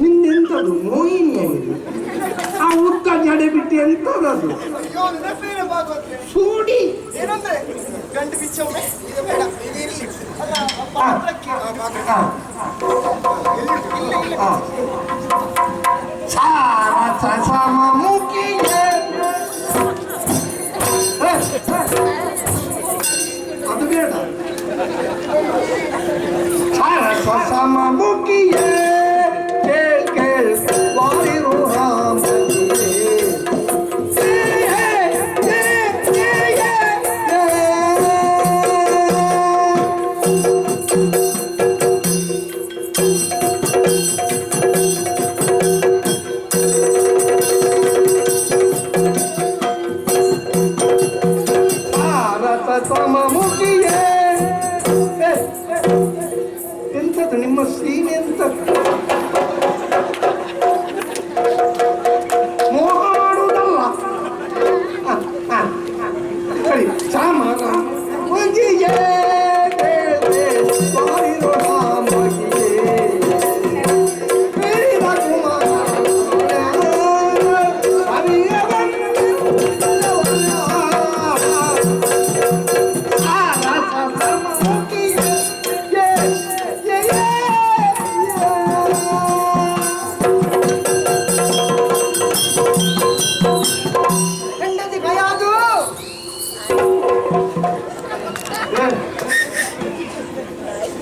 ನಿಂದೆಂತದು ಮೋಹಿನಿಯಾಗಿದೆ? ಆ ಉದ್ದ ಜಡೆ ಬಿಟ್ಟು ಎಂತದದು? ಅಯ್ಯೋ ನೆನಪೇನೆ ಭಾಗವತ್ರೆ. ಸೂಡಿ ಏನಂದ್ರೆ ಗಂಡು ಬಿಚ್ಚೊಮ್ಮೆ ಇದು ಬೇಡ ಇದು ಇರ್ಲಿ. ಅಲ್ಲ ಪಾತ್ರಕ್ಕೆ ಅದು ಬೇಡ. ಸಮುಖಿಯೇ ಕೇಳ್ ಕೇಳ್ ವಾರಿರು ಎಂತದ್ದು ನಿಮ್ಮ ಸೀಮೆ ಅಂತ ಮೋಹಾಡುವುದಲ್ಲ. ಸರಿ ಸಾಮಾನ ಮಗಿಯೇ ಹೆಂಡತಿ ಕೈಯಾದು.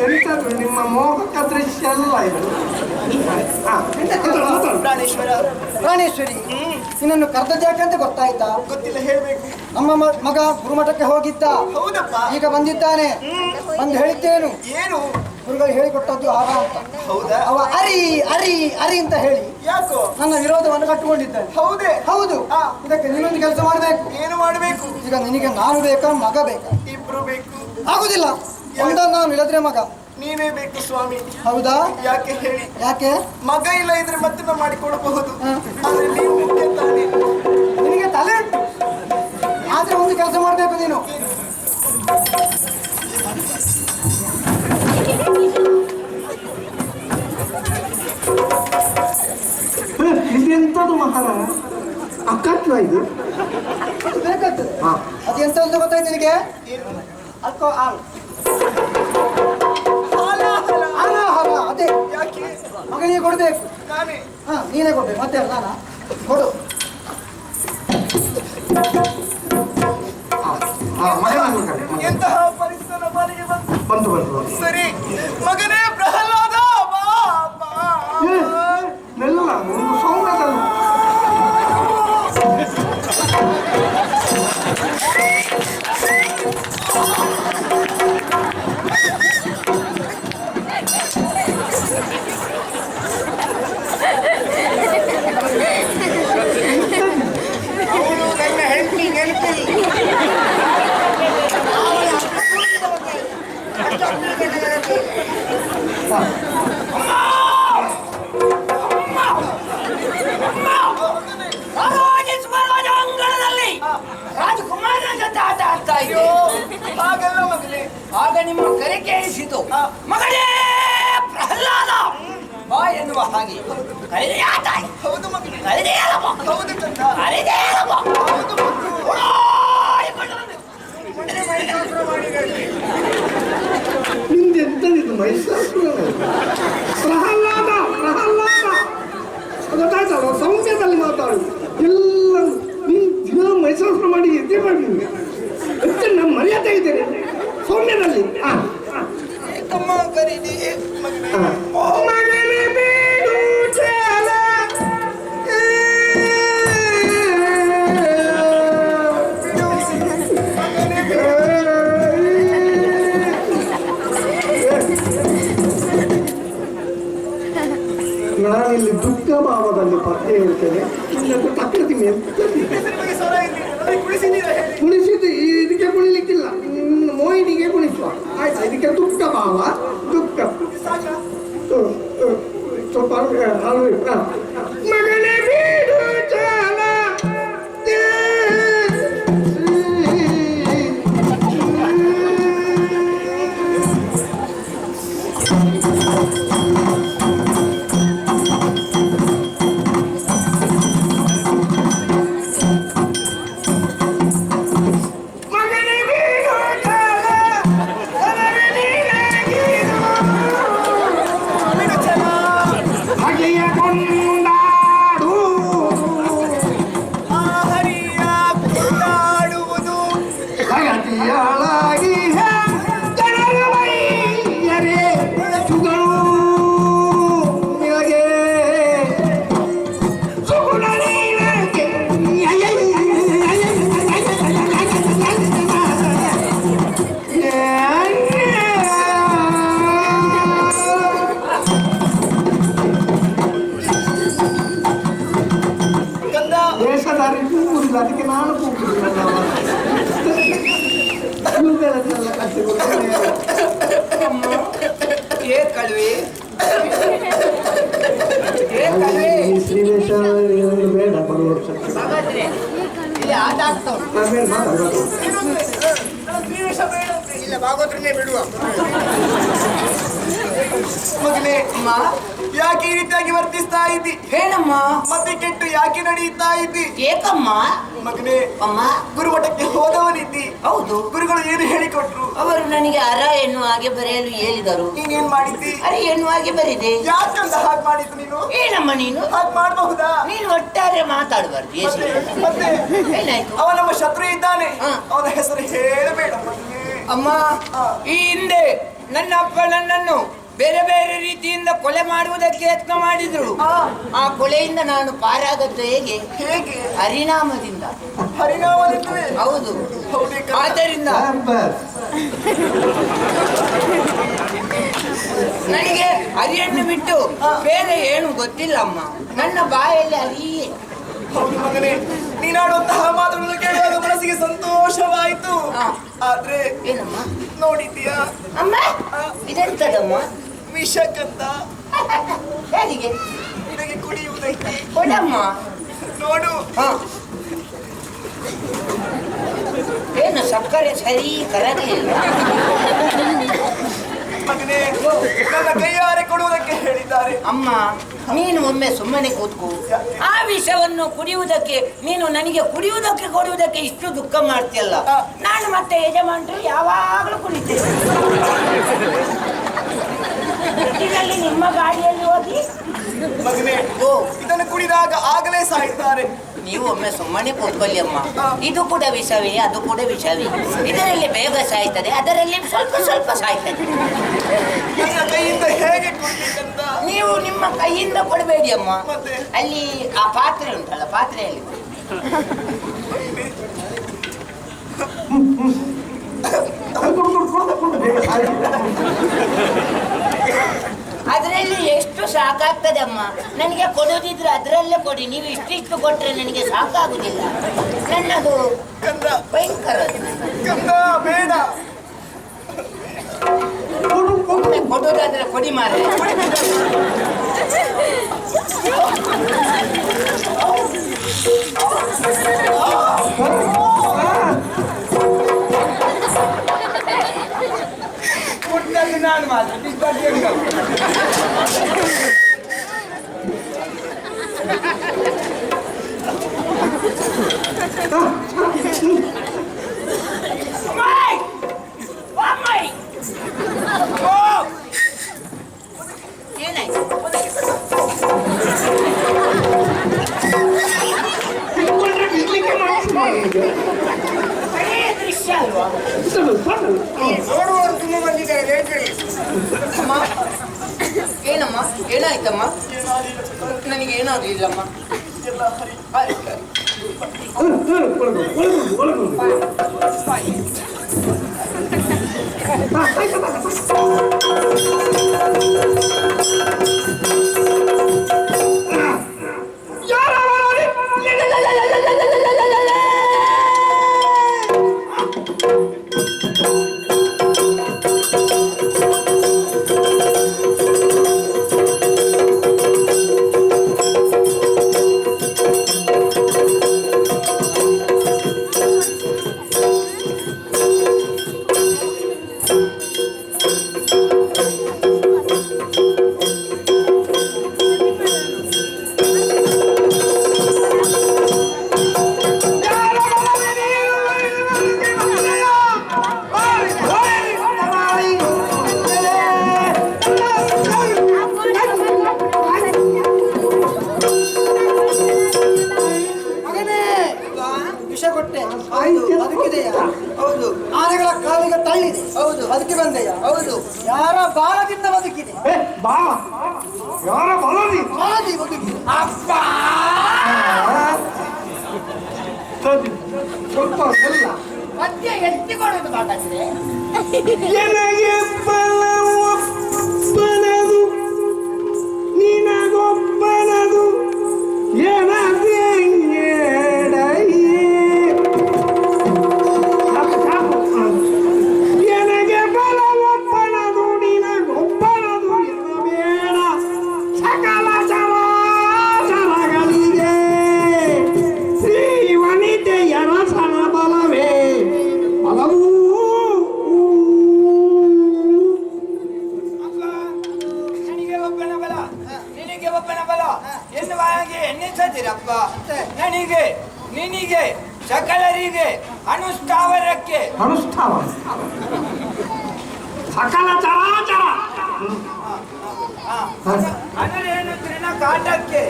ಎಂತದ್ದು ನಿಮ್ಮ ಮೋಹಕ ದೃಶ್ಯ ಅಲ್ಲ ಇದು. ಪ್ರಾಣೇಶ್ವರ ಪ್ರಾಣೇಶ್ವರಿ ನಿನ್ನನ್ನು ಕರೆದದ್ಯಾಕಂತ ಗೊತ್ತಾಯ್ತಾ? ಗೊತ್ತಿಲ್ಲ, ಹೇಳ್ಬೇಕು. ನಮ್ಮ ಮಗ ಗುರುಮಠಕ್ಕೆ ಹೋಗಿದ್ದ, ಹೌದಪ್ಪ. ಈಗ ಬಂದಿದ್ದಾನೆ. ಬಂದು ಹೇಳಿದ್ದೇನು? ಏನು? ಗುರುಗಳು ಹೇಳಿಕೊಟ್ಟದ್ದು ಆಗ ಅಂತ. ಹೌದಾ? ಅವ ಅರಿ ಅರಿ ಅರಿ ಅಂತ ಹೇಳಿ ಯಾಕೋ? ನನ್ನ ವಿರೋಧವನ್ನು ಕಟ್ಟಿಕೊಂಡಿದ್ದಾನೆ. ಹೌದೇ? ಹೌದು. ಆ. ಇದಕ್ಕೆ ನೀನೊಂದು ಕೆಲಸ ಮಾಡಬೇಕು. ಏನು ಮಾಡಬೇಕು? ಈಗ ನಿನಗೆ ನಾನು ಬೇಕಾ ಮಗ ಬೇಕಾ? ಇಬ್ರು ಬೇಕು. ಆಗುದಿಲ್ಲ. ಒಂದ ನಾನು ಇಲ್ಲದ್ರೆ ಮಗ. ನೀವೇ ಬೇಕು ಸ್ವಾಮಿ. ಹೌದಾ? ಯಾಕೆ ಹೇಳಿ? ಯಾಕೆ? ಮಗ ಇಲ್ಲ ಇದ್ರೆ ಮತ್ತೆ ನಾವು ಮಾಡಿಕೊಡಬಹುದು. ಹ. ಆದ್ರೆ ನೀವು ಮುಖ್ಯ ತಾನೆ. ನಿನಗೆ ತಲೆ ಉಂಟು, ಆದ್ರೆ ಒಂದು ಕೆಲಸ ಮಾಡಬೇಕು ನೀನು. ಇದೆಂತದ್ದು ಮಹಾರಾಜ? ಅಕ್ಕತ್ವ ಇದು? ಅದು ಬೇಕಾಗ್ತದೆ. ಹಾ. ಅದು ಎಂತ ಅಂತ ಗೊತ್ತಾಯ್ತು ನಿನಗೆ? ಆಲ್ಕೋಹಾಲ್. ಹಾಲ ಅದೇ ಯಾಕೆ? ಮಗನಿಗೆ ಕೊಡ್ಬೇಕು. ನಾನೇ. ಹಾ, ನೀನೇ ಕೊಡ್ಬೇಕು. ಮತ್ತೆ ನಾನ ಕೊಡು. ಮಗನನ್ನು ಕರೆ. ಎಂತಹ ಪರಿಸರ ಬಾರಿಗೆ ಬಂತು. ಬಂತು ಬಂತು ಬಂತು. ಸರಿ ಮಗನೇ ಪ್ರಹ್ಲಾದ ಬಾ ಬಾ. ಮೆಲ್ಲ ಒಂದು ಸೌಂಡದಲ್ಲ. ಎಂತದ್ದು ಆಟ ಆಡ್ತಾ ಇದ್ದೆ? ಹಾಗಲ್ಲ ಮಗನೇ. ಆಗ ನಿಮ್ಮ ಕರೆ ಕೇಳಿಸಿತು, ಮಗನೇ ಪ್ರಹ್ಲಾದ ಬಾ ಎನ್ನುವ ಹಾಗೆ. ಕರೆದೆಯಾ ತಾಯಿ? ಹೌದು ಮಗನೇ. ಕರೆದೆಯಲ್ಲಮ್ಮ? ಹೌದು ಕಂದ. ಕರೆದೆಯಲ್ಲಮ್ಮ? ಹೌದು ಮಗು. ನಿಂದೆಂತದಿದು ಮೈಸೂರು ಪ್ರಹ್ಲಾದ ಗೊತ್ತಾಯ್ತಲ್ಲ, ಸೌಮ್ಯದಲ್ಲಿ ಮಾತಾಡು. ಎಲ್ಲರೂ ನೀನು ದಿನ ಮೈಸೂರು ಮಾಡಿ ಎದ್ದೆ ಮಾಡಿ ಎಷ್ಟು ನಮ್ಮ ಮರ್ಯಾದೆ ಇದ್ದೇನೆ ಸೌಮ್ಯದಲ್ಲಿ. ಅಮ್ಮ ಕರೀದಿ ಮಗನೇ. ಮಗನೇ ಬೇಡು ಚಾಲ ನಾನಿಲ್ಲಿ ದುಃಖ ಭಾವದಲ್ಲಿ ಪತ್ತೆ ಹೇಳ್ತೇನೆ. ಇಲ್ಲಂದ್ರೆ ಪ್ರಕೃತಿ ಕುಣಿಸಿದ್ದು ಇದಕ್ಕೆ ಕುಣಿಲಿಕ್ಕಿಲ್ಲ, ಮೋಹಿನಿಗೆ ಕುಣಿಸುವ ಆಯ್ತಾ. ಇದಕ್ಕೆ ದುಃಖ ಭಾವ, ದುಃಖ ಸ್ವಲ್ಪ ಮಗನೇ ಬೀಡು ಚಾಲ ಅದಕ್ಕೆ ನಾನು ಕಳ್ವಿ ಶ್ರೀವೇಶ ಬೇಡ ಬರುವ ಇಲ್ಲಿ ಆಟ ಆಗ್ತಾವ. ಇಲ್ಲ ಭಾಗವತರನ್ನೇ ಬಿಡುವ. ಮಗನೇ, ಅಮ್ಮ ಯಾಕೆ ಈ ರೀತಿಯಾಗಿ ವರ್ತಿಸ್ತಾ ಇದ್ದಿ? ಹೇಳಮ್ಮ. ಮತ್ತೆ ಕೆಟ್ಟು ಯಾಕೆ ನಡೆಯುತ್ತಾ ಇದ್ದಿ? ಏಕಮ್ಮ? ಮಗನೇ, ಅಮ್ಮ ಗುರುಮಠಕ್ಕೆ ಹೋದವನಿದ್ದಿ. ಹೌದು. ಗುರುಗಳು ಏನು ಹೇಳಿಕೊಟ್ರು? ಅವರು ನನಗೆ ಅರ ಎನ್ನುವ ಹಾಗೆ ಬರೆಯಲು ಹೇಳಿದರು. ನೀನೇನ್ ಮಾಡಿದ್ದಿ? ಅರೆ ಎನ್ನುವ ಹಾಗೆ ಬರೆದೆ. ಯಾಕಂತ ಹಾಗೆ ಮಾಡಿದ್ದು ನೀನು? ಏನಮ್ಮ ನೀನು ಹಾಗೆ ಮಾಡಬಹುದಾ? ನೀನು ಒಟ್ಟಾರೆ ಮಾತಾಡಬಾರ್ದು. ಮತ್ತೆ ಏನಾಯ್ತು? ಅವ ನಮ್ಮ ಶತ್ರು ಇದ್ದಾನೆ, ಹಾ. ಅವನ ಹೆಸರು ಹೇಳಬೇಡ ಮಗನೇ. ಅಮ್ಮ ಈ ಹಿಂದೆ ನನ್ನ ಅಪ್ಪ ನನ್ನನ್ನು ಬೇರೆ ಬೇರೆ ರೀತಿಯಿಂದ ಕೊಲೆ ಮಾಡುವುದಕ್ಕೆ ಯತ್ನ ಮಾಡಿದ್ರು. ಆ ಕೊಲೆಯಿಂದ ನಾನು ಪಾರಾಗದ್ದು ಹೇಗೆ? ಹೇಗೆ? ಹರಿನಾಮದಿಂದ. ಹರಿನಾಮದಿಂದಲೇ? ಹೌದು. ಹೌದೇ ಕಣೋ. ಆದ್ದರಿಂದ ನನಗೆ ಹರಿಯನ್ನು ಬಿಟ್ಟು ಬೇರೆ ಏನು ಗೊತ್ತಿಲ್ಲ ಅಮ್ಮ. ನನ್ನ ಬಾಯಲ್ಲಿ ಹರಿಯೇ. ಹೌದು ಮಗನೇ, ನೀನಾಡುವಂತಹ ಮಾತುಗಳನ್ನು ಕೇಳುವಾಗ ಮನಸ್ಸಿಗೆ ಸಂತೋಷವಾಯಿತು. ಆದ್ರೆ ಏನಮ್ಮ ನೋಡಿದ್ದೀಯಾ ಅಮ್ಮ? ಇದೆಂತದಮ್ಮ? ವಿಷಕ್ಕಂತ ಯಾರಿಗೆ? ನಿನಗೆ ಕುಡಿಯುವುದಕ್ಕೆ ಕೊಡಮ್ಮ. ನೋಡು. ಏನು ಸಕ್ಕರೆ ಸರಿ ಕರಗೆ ಇಲ್ಲ? ಮಗನೇ, ನನ್ನ ಕೈಯಾರೆ ಕೊಡುವುದಕ್ಕೆ ಹೇಳಿದ್ದಾರೆ. ಅಮ್ಮ ನೀನು ಒಮ್ಮೆ ಸುಮ್ಮನೆ ಕೂತ್ಕೋ. ಆ ವಿಷವನ್ನು ಕುಡಿಯುವುದಕ್ಕೆ ನೀನು ನನಗೆ ಕುಡಿಯುವುದಕ್ಕೆ ಕೊಡುವುದಕ್ಕೆ ಇಷ್ಟು ದುಃಖ ಮಾಡ್ತೀಯಲ್ಲ, ನಾನು ಮತ್ತೆ ಯಜಮಾನ್ರು ಯಾವಾಗಲೂ ಕುಡಿತೇನೆ. ಇದರಲ್ಲಿ ನಿಮ್ಮ ಗಾಡಿಯಲ್ಲಿ ಹೋಗಿ ಮಗನೇ, ಇದನ್ನು ಕುಡಿದಾಗ ಆಗಲೇ ಸಾಯ್ತಾರೆ. ನೀವು ಒಮ್ಮೆ ಸುಮ್ಮನೆ ಕೂತ್ಕೊಳ್ಳಿ ಅಮ್ಮ. ಇದು ಕೂಡ ವಿಷವೇ, ಅದು ಕೂಡ ವಿಷವೇ. ಇದರಲ್ಲಿ ಬೇಗ ಸಾಯ್ತದೆ, ಅದರಲ್ಲಿ ಸ್ವಲ್ಪ ಸ್ವಲ್ಪ ಸಾಯ್ತದೆ. ನನ್ನ ಕೈಯಿಂದ ಹೇಗೆ ಕೊಡ್ಬೇಕಂತ? ನೀವು ನಿಮ್ಮ ಕೈಯಿಂದ ಕೊಡಬೇಡಿ ಅಮ್ಮ. ಮತ್ತೆ? ಅಲ್ಲಿ ಆ ಪಾತ್ರೆ ಉಂಟಲ್ಲ, ಪಾತ್ರೆಯಲ್ಲಿ ಅದರಲ್ಲಿ ಎಷ್ಟು ಸಾಕಾಗ್ತದೆ ಅಮ್ಮ. ನನಗೆ ಕೊಡೋದಿದ್ರೆ ಅದರಲ್ಲೇ ಕೊಡಿ. ನೀವು ಇಷ್ಟಿಷ್ಟು ಕೊಟ್ಟರೆ ನನಗೆ ಸಾಕಾಗುದಿಲ್ಲ. ನನ್ನದು ಕಂದ, ಭಯಂಕರ. ಕಂದ ಬೇಡ. ಕೊಡೋದಾದ್ರೆ ಕೊಡಿ ಮಾರೆ. ಏನಾಯ್ತಮ್ಮ? ನನಗೆ ಏನಾಗ್ಲಿಲ್ಲಮ್ಮ. ಹೌದು. ಆನೆಗಳ ಕಾಲಿಗೆ ತಳ್ಳಿದೆ. ಹೌದು. ಅದಕ್ಕೆ ಬಂದೆಯ. ಹೌದು. ಯಾರ ಬಾಲದಿಂದ ಬದುಕಿದೆ? ಬಾಲದಿ ಬದುಕಿದೆ. ಅಪ್ಪ ಸ್ವಲ್ಪ ಎಲ್ಲ ಮಧ್ಯ ಎತ್ತಿಕೊಳ್ಳೋದು ಮಾತಾಡಿದ್ರೆ ನನಗೆ ಬಲವೊಪ್ಪನದು ನಿನಗೊಬ್ಬನದು ನನಗೆ ಬಲವೊಪ್ಪನದು ನಿನಗೊಬ್ಬನದು ಎನ್ನಬೇಡ ಸಕಲ ಚರಾಚರಗಳಿಗೆ ಶ್ರೀ ವನಿತೆಯರ ಸಣ ಬಲವೇ ಬಲವೂ ನನಗೆ ಒಬ್ಬನ ಬಲ ನಿನಗೆ ಒಬ್ಬನ ಬಲ ಎನ್ನುವ ಹಾಗೆ ಎನ್ನಿಸದಿರಪ್ಪ. ನನಗೆ ನಿನಗೆ ಸಕಲರಿಗೆ ಅನುಷ್ಠಾವರಕ್ಕೆ ಅನುಷ್ಠಾನ ಸಕಲ ಚರಾಚರ ಅನುರೇನು ತೃಣ ಕಾಟಕ್ಕೆ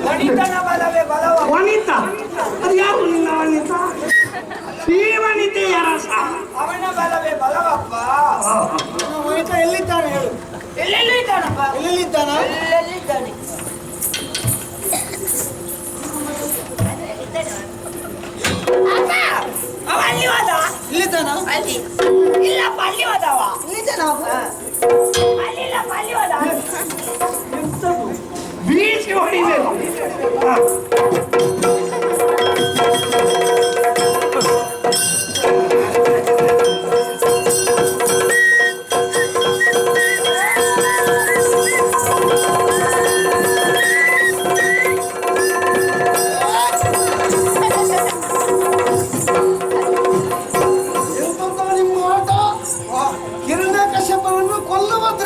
ವನಿತನ ಬಲವೇ ಬಲವ. ವನಿತ ಅದು ಯಾರು ನಿನ್ನ ವನಿತ? ಶ್ರೀವನಿತೆಯ ರಸ ಅವನ ಬಲವೇ ಬಲವಪ್ಪ. ವನಿತ ಎಲ್ಲಿದ್ದಾನೆ ಹೇಳು? ಎಲ್ಲೆಲ್ಲೂ ಇದ್ದಾನಪ್ಪ. ಎಲ್ಲಿದ್ದಾನ? ಎಲ್ಲೆಲ್ಲಿದ್ದಾನೆ? ಅಪ್ಪ, ಅವ ಅಲ್ಲಿ ಹೋದ. ಇಲ್ಲಿದ್ದಾನ? ಅಲ್ಲಿ ಇಲ್ಲಪ್ಪ, ಅಲ್ಲಿ ಹೋದವ. ಇಲ್ಲಿದ್ದಾನ? ಅಲ್ಲಿಲ್ಲಪ್ಪ, ಅಲ್ಲಿ ಹೋದ. ಬೀಸಿ ಹೊಡಿಬೇಕು.